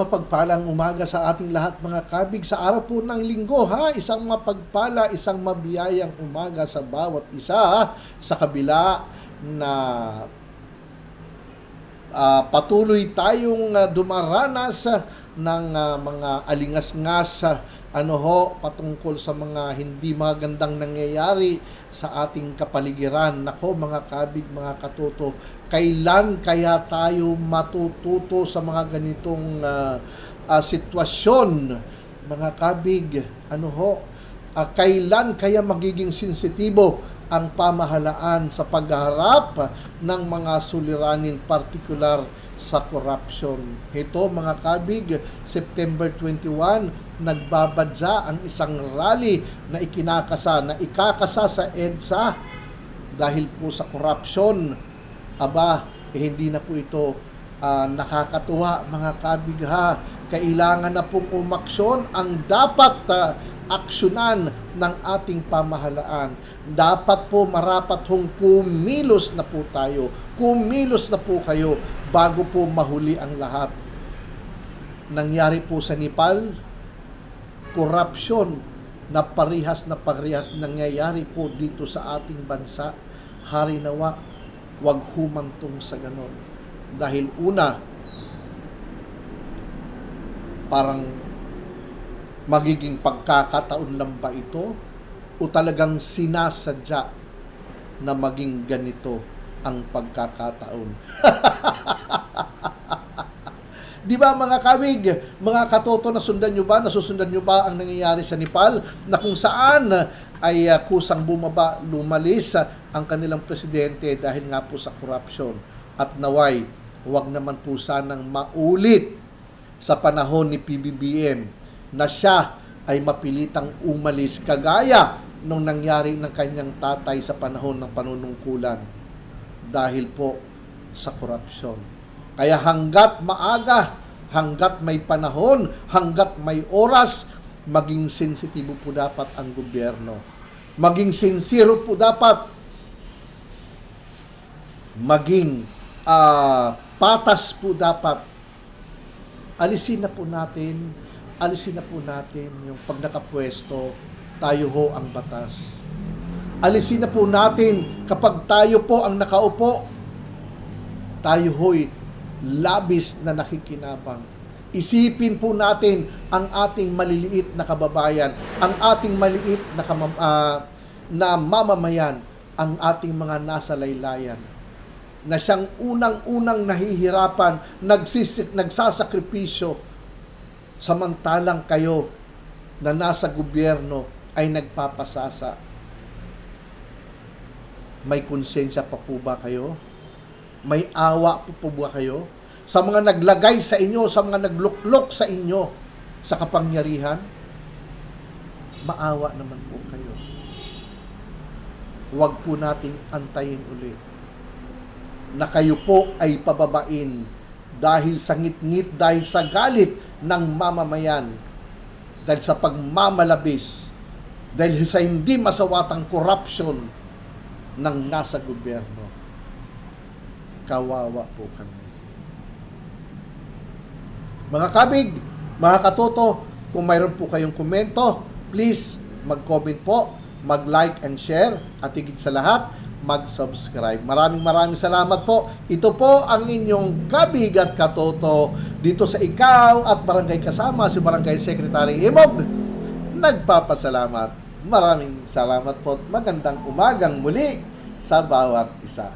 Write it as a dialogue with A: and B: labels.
A: Mapagpalang umaga sa ating lahat mga kabig sa araw po ng linggo ha. Isang mapagpala, isang mabiyayang umaga sa bawat isa ha? Sa kabila na patuloy tayong dumaranas ng mga alingas-ngas patungkol sa mga hindi magandang nangyayari sa ating kapaligiran. Nako mga kabig, mga katuto, kailan kaya tayo matututo sa mga ganitong sitwasyon? Mga kabig, kailan kaya magiging sensitibo ang pamahalaan sa pagharap ng mga suliranin, partikular sa corruption? Ito mga kabig, September 21, nagbabadya ang isang rally na ikakasa sa EDSA dahil po sa corruption. Hindi na po ito nakakatuwa mga kabig ha. Kailangan na pong umaksyon ang dapat aksyonan ng ating pamahalaan. Dapat po marapat kumilos na po tayo. Kumilos na po kayo bago po mahuli ang lahat. Nangyari po sa Nepal, corruption na parehas nangyayari po dito sa ating bansa. Hari nawa, wag humantong sa ganon. Dahil una, parang magiging pagkakataon lang ba ito o talagang sinasadya na maging ganito ang pagkakataon? Di ba mga kabig, mga katoto, nasusundan nyo ba ang nangyayari sa Nepal na kung saan ay kusang lumalis ang kanilang presidente dahil nga po sa corruption? At naway, wag naman po sanang maulit sa panahon ni PBBM na siya ay mapilitang umalis kagaya nung nangyari ng kanyang tatay sa panahon ng panunungkulan dahil po sa korupsyon. Kaya hanggat maaga, hanggat may panahon, hanggat may oras, maging sensitibo po dapat ang gobyerno. Maging sincere po dapat. Maging patas po dapat. Alisin na po natin yung pag nakapwesto, tayo ho ang batas. Alisin na po natin kapag tayo po ang nakaupo, tayo ho'y labis na nakikinabang. Isipin po natin ang ating maliliit na kababayan, ang ating maliit na mamamayan, ang ating mga nasa laylayan, na siyang unang-unang nahihirapan, nagsasakripisyo, samantalang kayo na nasa gobyerno ay nagpapasasa. May konsensya pa po ba kayo? May awa po ba kayo? Sa mga naglagay sa inyo, sa mga nagluklok sa inyo sa kapangyarihan, maawa naman po kayo. Huwag po nating antayin ulit na kayo po ay pababain dahil sa ngit-ngit, dahil sa galit ng mamamayan, dahil sa pagmamalabis, dahil sa hindi masawatang corruption ng nasa gobyerno. Kawawa po kami. Mga kabig, mga katoto, kung mayroon po kayong komento, please mag-comment po, mag-like and share, at higit sa lahat, mag-subscribe. Maraming salamat po. Ito po ang inyong kabig at katoto dito sa Ikaw at Barangay Kasama, si Barangay Secretary Imog. Nagpapasalamat. Maraming salamat po. Magandang umagang muli sa bawat isa.